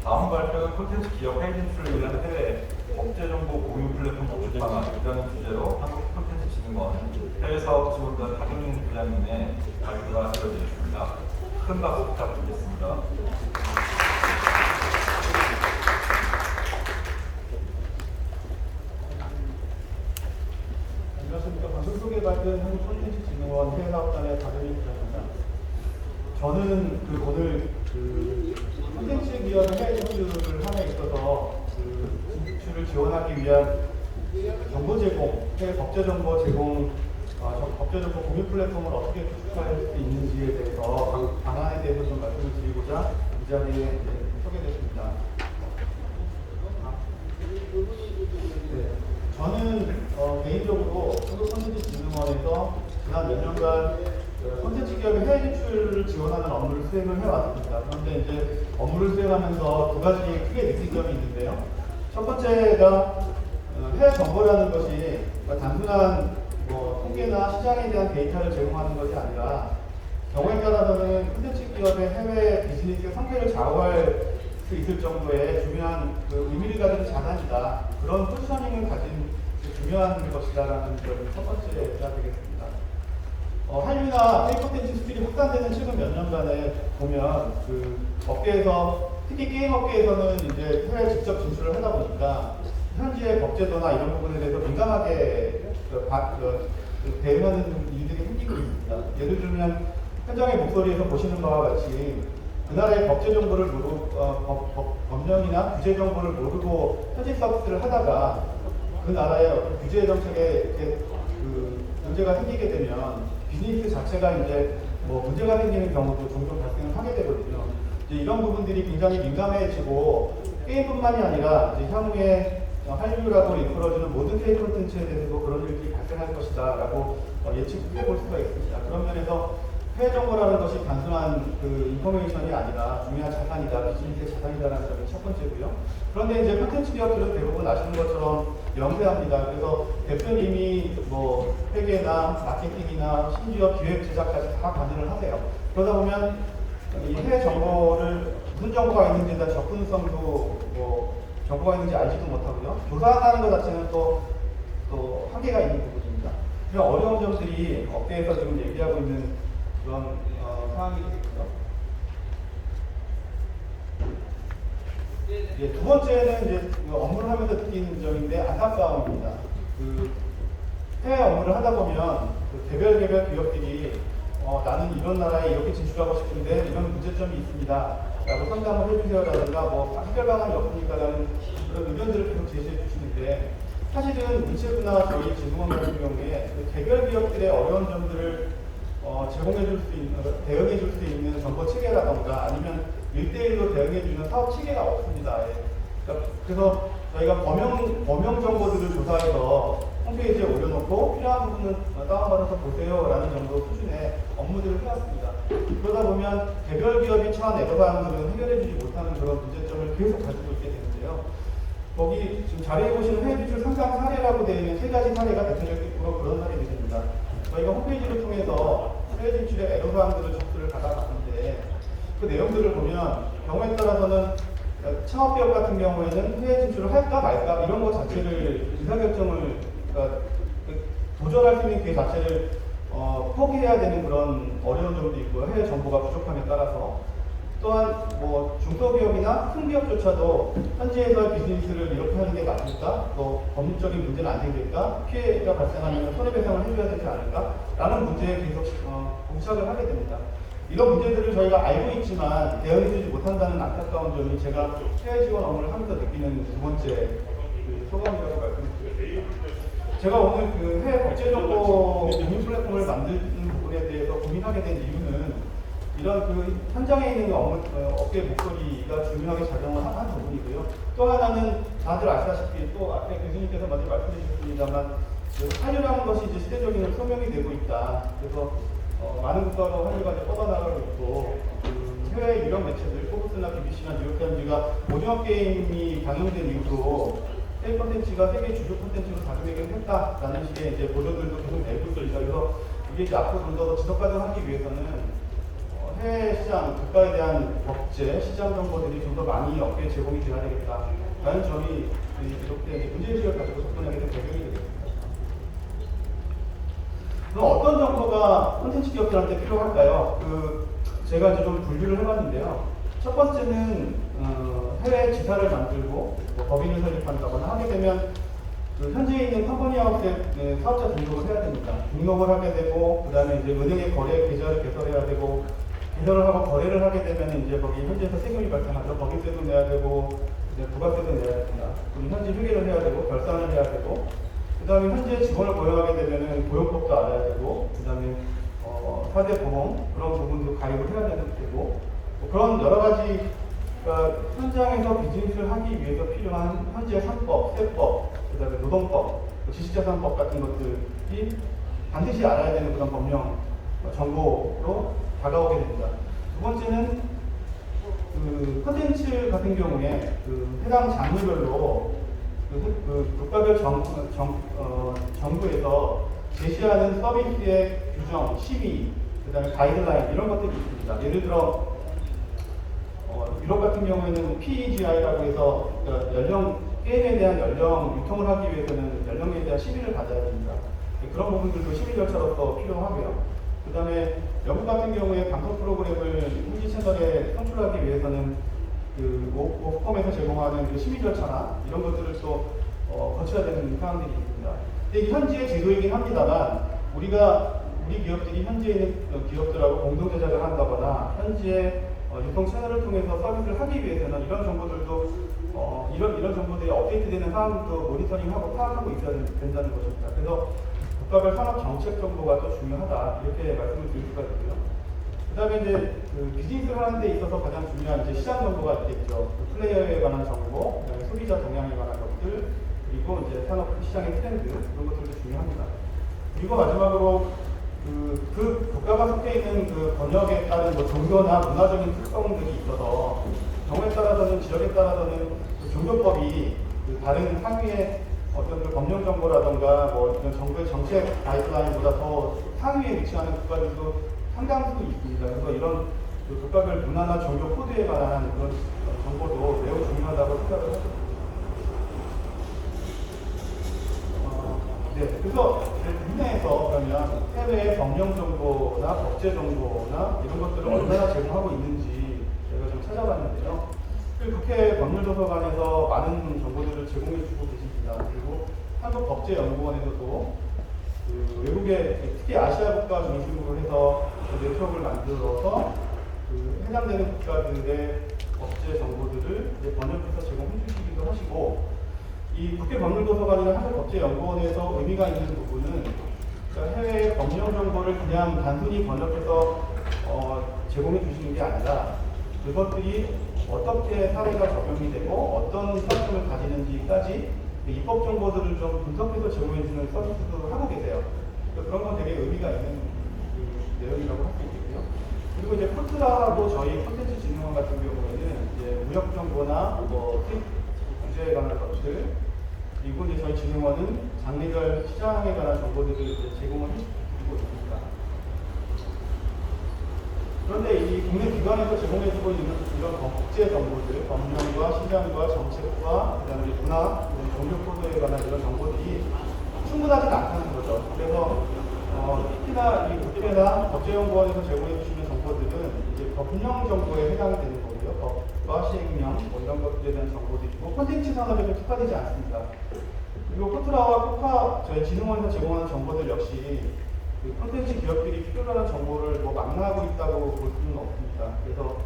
다음 발표는 콘텐츠 기업 해외 진출을 위한 해외 국제정보 공유 플랫폼 구축 방안 이라는 주제로 한국콘텐츠진흥원 해외 사업 지원단 박용민 부장님의 발표가 이루어지겠습니다. 큰 박수 부탁드리겠습니다. 안녕하십니까. 방송 소개 발표는 한국콘텐츠진흥원 해외사업단의 박용민 부장입니다. 저는 오늘 콘텐츠 기업의 해외 진출을 함에 있어서 진출을 지원하기 위한 정보 제공, 해외 법제정보 제공, 법제정보 공유 플랫폼을 어떻게 구축할 수 있는지에 대해서 방안에 대해서 좀 말씀을 드리고자 이 자리에 소개됐습니다. 네, 저는 개인적으로 한국콘텐츠진흥원에서 지난 몇 년간 콘텐츠 기업의 해외 진출을 지원하는 업무를 수행을 해왔습니다. 그런데 이제 업무를 수행하면서 두 가지 크게 느낀 점이 있는데요. 첫 번째가 해외 정보라는 것이 단순한 통계나 시장에 대한 데이터를 제공하는 것이 아니라 경우에 따라서는 콘텐츠 기업의 해외 비즈니스의 성패를 좌우할 수 있을 정도의 중요한 의미를 가진 자산이다. 그런 포지셔닝을 가진 중요한 것이다라는 점이 첫 번째가 되겠습니다. 한류나 해외 콘텐츠 수출이 확산되는 최근 몇 년간에 보면 업계에서 특히 게임 업계에서는 이제 해외 직접 진출을 하다 보니까 현지의 법제도나 이런 부분에 대해서 민감하게 대응하는 일들이 생기고 있습니다. 예를 들면 현장의 목소리에서 보시는 바와 같이 그 나라의 법제 정보를 모르고 법령이나 규제 정보를 모르고 현지 서비스를 하다가 그 나라의 어떤 규제 정책에 문제가 생기게 되면 비즈니스 자체가 이제 문제가 생기는 경우도 종종 발생을 하게 되거든요. 이제 이런 부분들이 굉장히 민감해지고 게임뿐만이 아니라 이제 향후에 한류라고 일컬어지는 모든 K 콘텐츠에 대해서도 그런 일들이 발생할 것이다라고 예측해 볼 수가 있습니다. 그런 면에서 해외 정보라는 것이 단순한 인포메이션이 아니라 중요한 자산이다, 비즈니스의 자산이다라는 점이 첫 번째고요. 그런데 이제 콘텐츠 기업들은 대부분 아시는 것처럼 영세합니다. 그래서 대표님이 회계나 마케팅이나 심지어 기획 제작까지 다 관여를 하세요. 그러다 보면 이 해외 정보를 무슨 정보가 있는지에 대한 접근성도 정보가 있는지 알지도 못하고요. 조사하는 것 자체는 또 한계가 있는 부분입니다. 이런 어려운 점들이 업계에서 지금 얘기하고 있는 그런 상황이 되겠고요. 예, 두 번째는 이제 업무를 하면서 느끼는 점인데 안타까움입니다. 해외 업무를 하다 보면 개별 기업들이 나는 이런 나라에 이렇게 진출하고 싶은데 이런 문제점이 있습니다. 라고 상담을 해주세요라든가 해결 방안이 없으니까라는 그런 의견들을 계속 제시해 주시는데 사실은 문체부나 저희 진흥원 같은 경우에 개별 기업들의 어려운 점들을 제공해줄 수 있는, 대응해줄 수 있는 정보 체계라던가 아니면 1대1로 대응해주는 사업 체계가 없습니다. 그래서 저희가 범용 정보들을 조사해서 홈페이지에 올려놓고 필요한 부분은 다운받아서 보세요라는 정도 수준의 업무들을 해왔습니다. 그러다 보면 개별 기업이 처한 애로사항들은 해결해주지 못하는 그런 문제점을 계속 가지고 있게 되는데요. 거기 지금 자료에 보시는 해외 진출 상상 사례라고 되어 있는 세 가지 사례가 대표적으로 그런 사례들입니다. 저희가 홈페이지를 통해서 해외 진출의 애로사항들을 접수를 받아봤는데 그 내용들을 보면 경우에 따라서는 창업기업 같은 경우에는 해외 진출을 할까 말까 이런 것 자체를 의사결정을 도전할 수 있는 기회 자체를 포기해야 되는 그런 어려운 점도 있고요. 해외 정보가 부족함에 따라서 또한 중소기업이나 큰 기업조차도 현지에서 비즈니스를 이렇게 하는 게 맞을까? 또 법률적인 문제는 안 생길까? 피해가 발생하면 손해배상을 해줘야 되지 않을까? 라는 문제에 계속 봉착을 하게 됩니다. 이런 문제들을 저희가 알고 있지만 대응해주지 못한다는 안타까운 점이 제가 해외 지원 업무를 하면서 느끼는 두 번째 소감이라고 말씀드립니다. 제가 오늘 해외 법제정보 공유 플랫폼을 만드는 부분에 대해서 고민하게 된 이유는 이런 현장에 있는 업계 목소리가 중요하게 작용을 하는 부분이고요. 또 하나는 다들 아시다시피 또 앞에 교수님께서 먼저 말씀해 주셨습니다만 한류라는 것이 이제 시대적인 소명이 되고 있다. 그래서 많은 국가로 한류가 이제 뻗어나가고 있고 해외 유력 매체들 포브스나 BBC나 뉴욕타임즈가 오징어 게임이 방영된 이후로 해외 콘텐츠가 세계 주요 콘텐츠로 자리매김 했다라는 식의 이제 보도들도 계속 내고 있습니다. 그래서 이게 이제 앞으로 좀 더 지속 가능하기 위해서는 해외 시장, 국가에 대한 법제, 시장 정보들이 좀 더 많이 업계에 제공이 돼야 되겠다라는 점이 이렇게 문제의식을 가지고 접근하게 된 배경이 되겠습니다. 그럼 어떤 정보가 콘텐츠 기업들한테 필요할까요? 제가 이제 좀 분류를 해봤는데요. 첫 번째는 해외 지사를 만들고 뭐 법인을 설립한다거나 하게 되면 현지에 있는 컴퍼니하우스의 사업자 등록을 해야 됩니다. 등록을 하게 되고, 그 다음에 이제 은행의 거래 계좌를 개설해야 되고, 개설을 하고 거래를 하게 되면 이제 거기 현지에서 세금이 발생하죠. 법인세도 내야 되고, 이제 부가세도 내야 됩니다. 그리고 현지 회계를 해야 되고, 결산을 해야 되고, 그 다음에 현지에 직원을 고용하게 되면은 고용법도 알아야 되고, 그 다음에 사대 보험 그런 부분도 가입을 해야 되고, 뭐 그런 여러 가지 그러니까 현장에서 비즈니스를 하기 위해서 필요한 현지의 상법, 세법, 그 다음에 노동법, 지식자산법 같은 것들이 반드시 알아야 되는 그런 법령 정보로 다가오게 됩니다. 두 번째는 콘텐츠 같은 경우에 해당 장르별로 국가별 정부에서 제시하는 서비스의 규정, 심의, 그 다음에 가이드라인 이런 것들이 있습니다. 예를 들어 유럽 같은 경우에는 PEGI라고 해서 게임에 대한 연령 유통을 하기 위해서는 연령에 대한 심의를 받아야 됩니다. 그런 부분들도 심의 절차로서 필요하고요. 그 다음에 영국 같은 경우에 방송 프로그램을 현지 채널에 송출하기 위해서는 오프컴에서 제공하는 심의 절차나 이런 것들을 또 거쳐야 되는 상황들이 있습니다. 근데 현지의 제도이긴 합니다만 우리 기업들이 현지에 있는 기업들하고 공동 제작을 한다거나 현지의 유통 채널을 통해서 서비스를 하기 위해서는 이런 정보들도 이런 정보들이 업데이트되는 상황도 모니터링하고 파악하고 있어야 된다는 것입니다. 그래서 국가별 산업 정책 정보가 또 중요하다 이렇게 말씀을 드릴 수가 있고요. 그다음에 이제 비즈니스를 하는 데 있어서 가장 중요한 이제 시장 정보가 있겠죠. 플레이어에 관한 정보, 그다음에 소비자 동향에 관한 것들, 그리고 이제 산업 시장의 트렌드 이런 것들도 중요합니다. 그리고 마지막으로 그 국가가 속해 있는 번역에 따른 뭐 종교나 문화적인 특성들이 있어서 경우에 따라서는 지역에 따라서는 종교법이 다른 상위의 어떤 법령 정보라던가 뭐 이런 정부의 정책 가이드라인보다 더 상위에 위치하는 국가들도 상당수 있습니다. 그래서 이런 국가별 문화나 종교 코드에 관한 그런 정보도 매우 중요하다고 생각을 합니다. 네, 그래서 국내에서 그러면 해외 법령 정보나 법제 정보나 이런 것들을 얼마나 제공하고 있는지 제가 좀 찾아봤는데요. 국회 법률도서관에서 많은 정보들을 제공해주고 계십니다. 그리고 한국법제연구원에서도 외국의 특히 아시아 국가 중심으로 해서 네트워크를 만들어서 해당되는 국가들의 법제 정보들을 번역해서 제공해주시기도 하시고. 이 국회법률도서관이나 한국법제연구원에서 의미가 있는 부분은 그러니까 해외 법령 정보를 그냥 단순히 번역해서 제공해 주시는 게 아니라 그것들이 어떻게 사회가 적용이 되고 어떤 성격을 가지는지까지 입법 정보들을 좀 분석해서 제공해 주는 서비스도 하고 계세요. 그런 건 되게 의미가 있는 내용이라고 할 수 있겠고요. 그리고 이제 코트라도 저희 콘텐츠진흥원 같은 경우에는 이제 무역 정보나 뭐 수입 규제에 관한 것들, 그리고 이제 저희 진흥원은 장르별 시장에 관한 정보들을 제공을 해주고 있습니다. 그런데 이 국내 기관에서 제공해주고 있는 이런 국제 정보들, 법령과 시장과 정책과 그다음에 문화, 종교 코드에 관한 이런 정보들이 충분하지 않다는 거죠. 그래서 특히나 이 국회나 법제연구원에서 제공해주시는 정보들은 이제 법령 정보에 해당이 되는 거고요. 법과 시행령 뭐 이런 것들에 대한 정보들이고 콘텐츠 산업에 좀 특화되지 않습니다. 그리고 코트라와 코카 저희 진흥원에서 제공하는 정보들 역시 콘텐츠 기업들이 필요로 하는 정보를 뭐 망라하고 있다고 볼 수는 없습니다. 그래서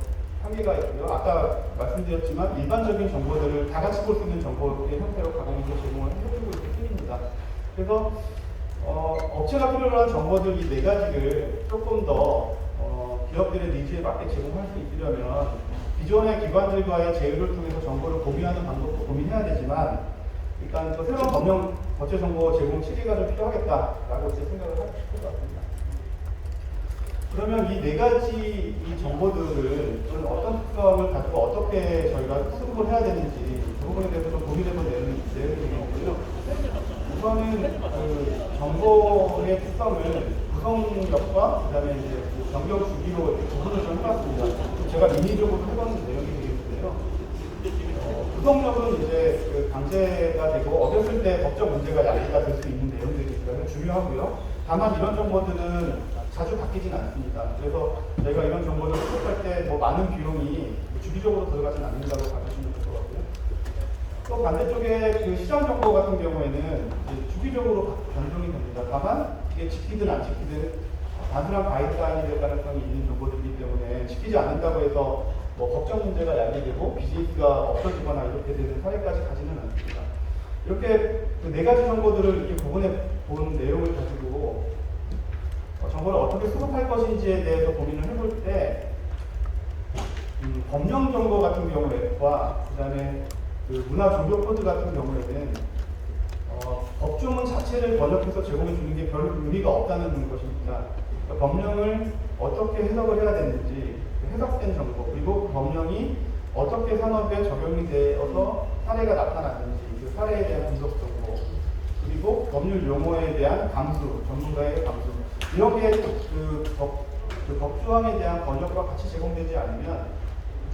한계가 있고요. 아까 말씀드렸지만 일반적인 정보들을 다 같이 볼 수 있는 정보의 형태로 가공해서 제공을 해주고 있을 뿐입니다. 그래서 업체가 필요로 하는 정보들 이 네 가지를 조금 더 기업들의 니즈에 맞게 제공할 수 있으려면 기존의 기관들과의 제휴를 통해서 정보를 공유하는 방법도 고민해야 되지만 일단 또 새로운 법령 거체 정보 제공 체계가 좀 필요하겠다라고 이제 생각을 할 것 같습니다. 그러면 이 네 가지 이 정보들을 좀 어떤 특성을 가지고 어떻게 저희가 수급을 해야 되는지 그 부분에 대해서 좀 고민해본 내용이고요. 우선은 정보의 특성을 구성력과 그다음에 이제 그 변경 주기로 이렇게 구분을 좀 해봤습니다. 제가 임의적으로 해본 내용이 되겠는데요. 구성력은 이제 그 강제가 되고 어렸을 때 법적 문제가 야기가 될 수 있는 내용들이니까 중요하고요. 다만 이런 정보들은 자주 바뀌진 않습니다. 그래서 저희가 이런 정보를 수집할 때 뭐 많은 비용이 주기적으로 들어가진 않는다고 봐주시면 될 것 같고요. 또 반대쪽에 그 시장 정보 같은 경우에는 이제 주기적으로 변동이 됩니다. 다만 이게 지키든 안 지키든 단순한 가이드라인이 될 가능성이 있는 정보들이기 때문에 지키지 않는다고 해서 뭐 법적 문제가 야기되고 비즈니스가 없어지거나 이렇게 되는 사례까지 가지는 않습니다. 이렇게 그 네 가지 정보들을 이렇게 구분해 본 내용을 가지고 정보를 어떻게 수급할 것인지에 대해서 고민을 해볼 때 법령 정보 같은 경우에와 그다음에 그 문화 종교 코드 같은 경우에는 법조문 자체를 번역해서 제공해 주는 게 별 의미가 없다는 것입니다. 그러니까 법령을 어떻게 해석을 해야 되는지 해석된 정보 그리고 그 법령이 어떻게 산업에 적용이 되어서 사례가 나타났는지 그 사례에 대한 분석 정보 그리고 법률 용어에 대한 감수 전문가의 감수 이렇게 법 조항에 대한 번역과 같이 제공되지 않으면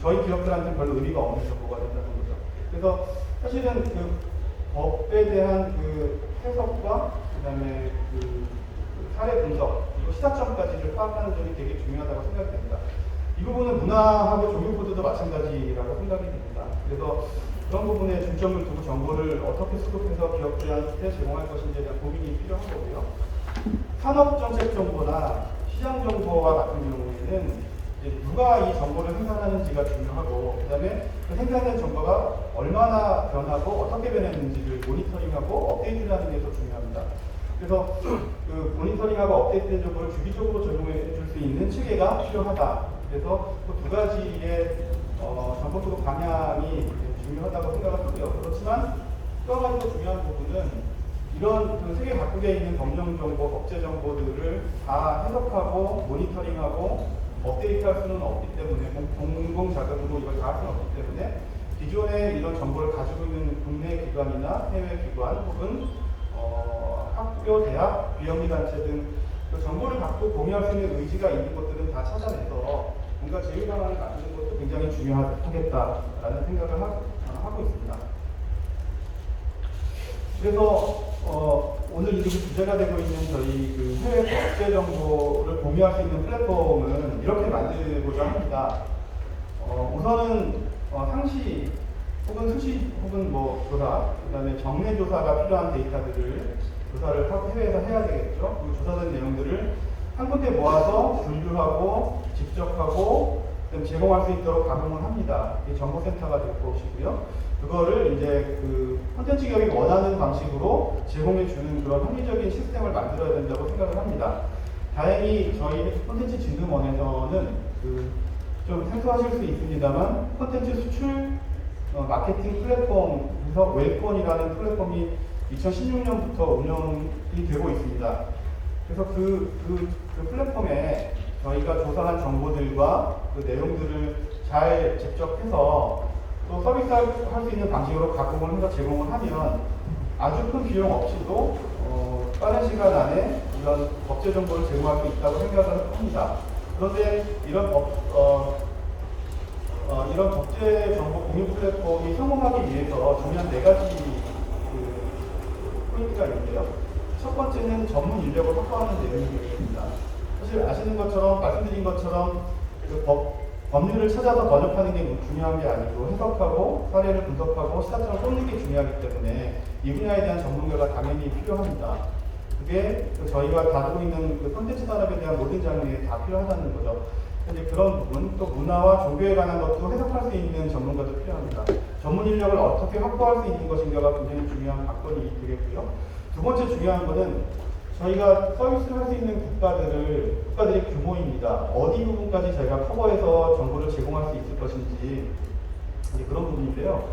저희 기업들한테는 별로 의미가 없는 정보가 된다는 거죠. 그래서 사실은 그 법에 대한 그 해석과 그다음에 그 사례 분석 그리고 시사점까지를 파악하는 점이 되게 중요하다고 생각이 됩니다. 이 부분은 문화하고 종교 코드도 마찬가지라고 생각이 됩니다. 그래서 그런 부분에 중점을 두고 정보를 어떻게 수급해서 기업들한테 제공할 것인지에 대한 고민이 필요한 거고요. 산업정책 정보나 시장 정보와 같은 경우에는 이제 누가 이 정보를 생산하는지가 중요하고 그다음에 그 생산된 정보가 얼마나 변하고 어떻게 변했는지를 모니터링하고 업데이트하는 게 더 중요합니다. 그래서 그 모니터링하고 업데이트된 정보를 주기적으로 제공해 줄 수 있는 체계가 필요하다. 그래서 그 두 가지의 정보 수급 방향이 중요하다고 생각을 하고요. 그렇지만 또 한 가지 더 중요한 부분은 이런 그 세계 각국에 있는 법령 정보, 법제 정보들을 다 해석하고 모니터링하고 업데이트할 수는 없기 때문에 공공 자금으로 이걸 다 할 수는 없기 때문에 기존에 이런 정보를 가지고 있는 국내 기관이나 해외 기관 혹은 학교, 대학, 비영리 단체 등 그 정보를 갖고 공유할 수 있는 의지가 있는 것들은 다 찾아내서 뭔가 제휴 방안을 만드는 것도 굉장히 중요하겠다라는 생각을 하고 있습니다. 그래서 오늘 이렇게 주제가 되고 있는 저희 그 해외 법제 정보를 공유할 수 있는 플랫폼은 이렇게 만들고자 합니다. 우선은 상시 혹은 수시 혹은 뭐 조사, 그다음에 정례 조사가 필요한 데이터들을 조사를 하고 해외에서 해야 되겠죠. 그 조사된 내용들을 한 군데 모아서 분류하고 집적하고 제공할 수 있도록 가공을 합니다. 이게 정보센터가 될 것이고요. 그거를 이제 그 콘텐츠 기업이 원하는 방식으로 제공해 주는 그런 합리적인 시스템을 만들어야 된다고 생각을 합니다. 다행히 저희 콘텐츠 진흥원에서는 그 좀 생소하실 수 있습니다만 콘텐츠 수출 마케팅 플랫폼에서 웰콘이라는 플랫폼이 2016년부터 운영이 되고 있습니다. 그래서 그 플랫폼에 저희가 조사한 정보들과 그 내용들을 잘 집적해서 또 서비스할 수 있는 방식으로 가공을 해서 제공을 하면 아주 큰 비용 없이도 빠른 시간 안에 이런 법제 정보를 제공할 수 있다고 생각을 합니다. 그런데 이런 이런 법제 정보 공유 플랫폼이 성공하기 위해서 중요한 네 가지 포인트가 있는데요. 첫 번째는 전문 인력을 확보하는 내용이 되겠습니다. 사실 아시는 것처럼 말씀드린 것처럼 그 법률을 찾아서 번역하는 게 중요한 게 아니고 해석하고 사례를 분석하고 시사점을 꼽는 게 중요하기 때문에 이 분야에 대한 전문가가 당연히 필요합니다. 그게 저희가 다루고 있는 그 콘텐츠 산업에 대한 모든 장르에 다 필요하다는 거죠. 근데 그런 부분, 또 문화와 종교에 관한 것도 해석할 수 있는 전문가도 필요합니다. 전문 인력을 어떻게 확보할 수 있는 것인가가 굉장히 중요한 관건이 되겠고요. 두 번째 중요한 것은 저희가 서비스를 할 수 있는 국가들의 규모입니다. 어디 부분까지 저희가 커버해서 정보를 제공할 수 있을 것인지 그런 부분인데요.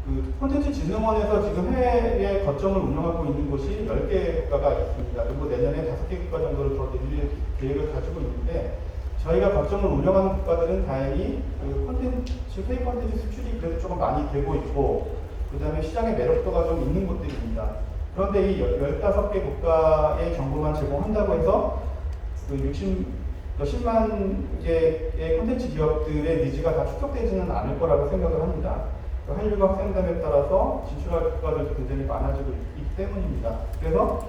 그 콘텐츠 진흥원에서 지금 해외에 거점을 운영하고 있는 곳이 10개 국가가 있습니다. 그리고 내년에 5개 국가 정도를 더 늘릴 계획을 가지고 있는데 저희가 거점을 운영하는 국가들은 다행히 그 콘텐츠, K 콘텐츠 수출이 그래도 조금 많이 되고 있고 그 다음에 시장의 매력도가 좀 있는 곳들입니다. 그런데 이 15개 국가의 정보만 제공한다고 해서 그 10만 개의 콘텐츠 기업들의 니즈가 다 축적되지는 않을 거라고 생각을 합니다. 그 한류가 확산됨에 따라서 진출할 국가들도 굉장히 많아지고 있기 때문입니다. 그래서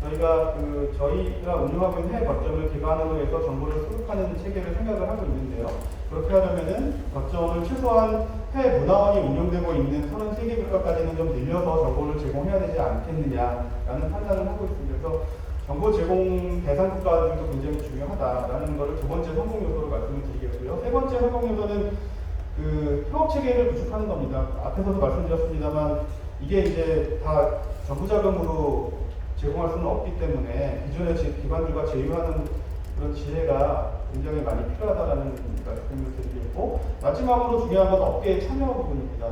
저희가 운영하고 있는 해외 거점을 기반으로 해서 정보를 수급하는 체계를 생각을 하고 있는데요. 그렇게 하려면은 거점을 최소한 해외 문화원이 운영되고 있는 33개 국가까지는 좀 늘려서 정보를 제공해야 되지 않겠느냐라는 판단을 하고 있습니다. 그래서 정보 제공 대상 국가들도 굉장히 중요하다라는 것을 두 번째 성공 요소로 말씀을 드리겠고요. 세 번째 성공 요소는 그 협업 체계를 구축하는 겁니다. 앞에서도 말씀드렸습니다만 이게 이제 다 정부 자금으로 제공할 수는 없기 때문에 기존의 기관들과 제휴하는 그런 지혜가 굉장히 많이 필요하다라는 말씀을 드리겠고, 마지막으로 중요한 건 업계의 참여 부분입니다.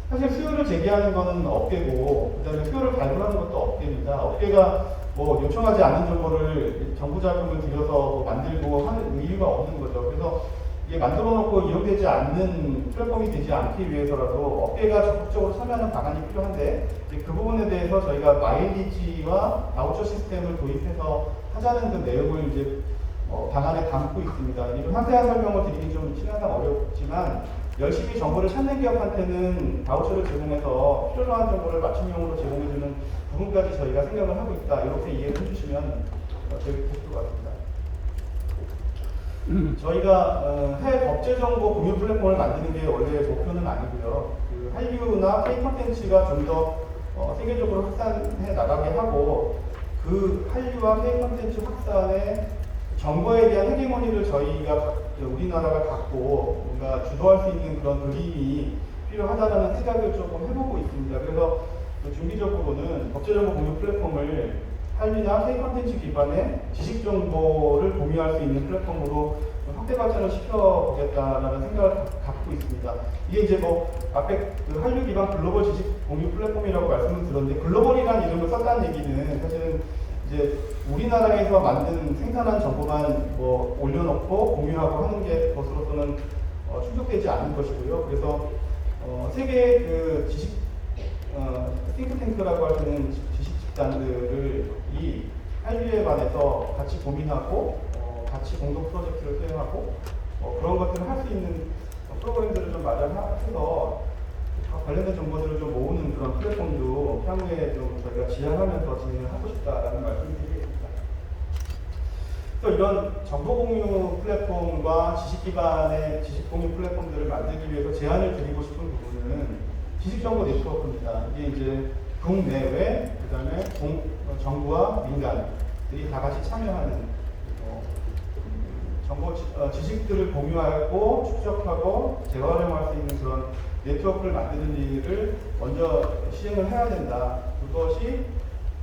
사실 수요를 제기하는 것은 업계고, 그다음에 수요를 발굴하는 것도 업계입니다. 업계가 뭐 요청하지 않은 정보를 정부 자금을 들여서 뭐 만들고 하는 의유가 없는 거죠. 그래서 이게 만들어 놓고 이용되지 않는 플랫폼이 되지 않기 위해서라도 업계가 적극적으로 참여하는 방안이 필요한데, 그 부분에 대해서 저희가 마일리지와 바우처 시스템을 도입해서 하자는 그 내용을 이제 방안에 담고 있습니다. 이런 상세한 설명을 드리기 좀 시간상 어렵지만, 열심히 정보를 찾는 기업한테는 바우처를 제공해서 필요한 정보를 맞춤형으로 제공해주는 부분까지 저희가 생각을 하고 있다. 이렇게 이해를 해주시면 될 것 같습니다. 저희가 해외 법제정보 공유 플랫폼을 만드는 게 원래 목표는 아니고요. 그 한류나 K 콘텐츠가 좀 더 세계적으로 확산해 나가게 하고, 그 한류와 K 콘텐츠 확산에 정보에 대한 헤게모니를 저희가 우리나라가 갖고 뭔가 주도할 수 있는 그런 그림이 필요하다는 생각을 조금 해보고 있습니다. 그래서 중기적으로는 법제정보 공유 플랫폼을 한류나 K 콘텐츠 기반의 지식 정보를 공유할 수 있는 플랫폼으로 확대 발전을 시켜보겠다라는 생각을 갖고 있습니다. 이게 이제 뭐 앞에 그 한류 기반 글로벌 지식 공유 플랫폼이라고 말씀을 드렸는데, 글로벌이라는 이름을 썼다는 얘기는 사실은 이제 우리나라에서 만든 생산한 정보만 뭐 올려놓고 공유하고 하는 게 것으로서는 충족되지 않는 것이고요. 그래서 세계 그 지식 싱크탱크라고 할 수 있는 지식 집단들을 이 한류에 관해서 같이 고민하고 같이 공동 프로젝트를 수행하고 그런 것들을 할 수 있는 프로그램들을 좀 마련해서 관련된 정보들을 좀 모으는 그런 플랫폼도 향후에 좀 저희가 지향하면서 진행을 하고 싶다라는 말씀을 드리겠습니다. 또 이런 정보 공유 플랫폼과 지식 기반의 지식 공유 플랫폼들을 만들기 위해서 제안을 드리고 싶은 부분은 지식정보 네트워크입니다. 이게 이제 국내외, 그 다음에 정부와 민간들이 다 같이 참여하는 정보 지식들을 공유하고 축적하고 재활용할 수 있는 그런 네트워크를 만드는 일을 먼저 시행을 해야 된다. 그것이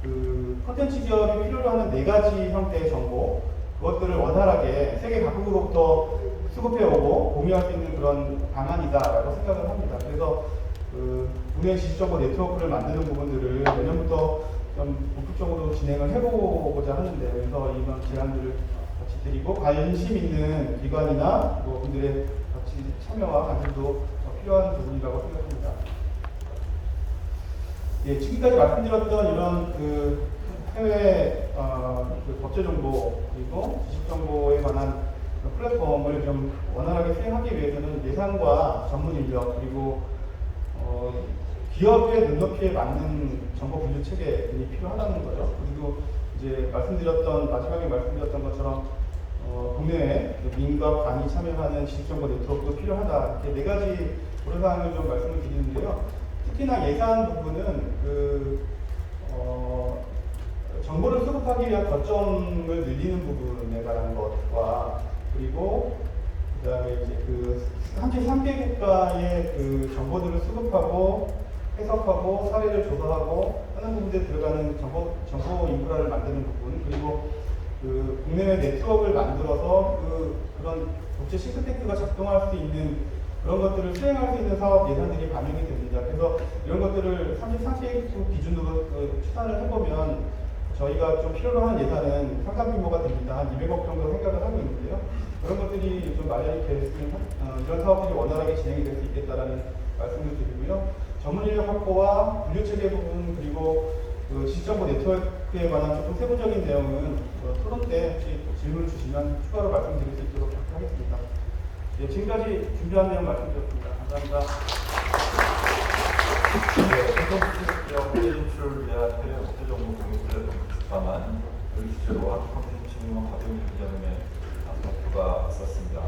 그 콘텐츠 기업이 필요로 하는 4가지 형태의 정보, 그것들을 원활하게 세계 각국으로부터 수급해오고 공유할 수 있는 그런 방안이다라고 생각을 합니다. 그래서 그 국내 지식정보 네트워크를 만드는 부분들을 내년부터 좀 본격적으로 진행을 해보고자 하는데, 그래서 이런 제안들을 같이 드리고 관심 있는 기관이나 뭐 분들의 같이 참여와 관심도 필요한 부분이라고 생각합니다. 예, 지금까지 말씀드렸던 이런 그 해외 그 법제 정보 그리고 지식 정보에 관한 플랫폼을 좀 원활하게 수행하기 위해서는 예산과 전문 인력 그리고 기업의 눈높이에 맞는 정보 분류 체계이 필요하다는 거죠. 그리고 이제 마지막에 말씀드렸던 것처럼 국내에 민과 관이 참여하는 지식정보 네트워크도 필요하다. 이렇게 4가지 고려사항을 좀 말씀을 드리는데요. 특히나 예산 부분은 정보를 수급하기 위한 거점을 늘리는 부분에 관한 것과 그리고 그다음에 이제 그 33개 국가의 그 정보들을 수급하고 해석하고 사례를 조사하고 하는 부분들에 들어가는 정보 인프라를 만드는 부분, 그리고 그 국내외 네트워크를 만들어서 그런 국제 싱크탱크가 작동할 수 있는 그런 것들을 수행할 수 있는 사업 예산들이 반영이 됩니다. 그래서 이런 것들을 33개 기준으로 추산을 해보면 저희가 좀 필요로 하는 예산은 상당 규모가 됩니다. 한 200억 정도 생각을 하고 있는데요. 그런 것들이 좀 마련이 됐으면 이런 사업들이 원활하게 진행이 될 수 있겠다라는 말씀을 드리고요. 전문 인력 확보와 분류 체계 부분 그리고 그 지식정보 네트워크에 관한 조금 세부적인 내용은 토론 때 혹시 질문 주시면 추가로 말씀드릴 수 있도록 하겠습니다. 네, 지금까지 준비한 내용 말씀드렸습니다. 감사합니다. 네, 콘텐츠 기업 해외 진출을 위한 해외 국제 정보 공유 플랫폼 방안 을 주제로 학교 콘텐츠 진흥원 박영민 기자님의 발표가 있었습니다.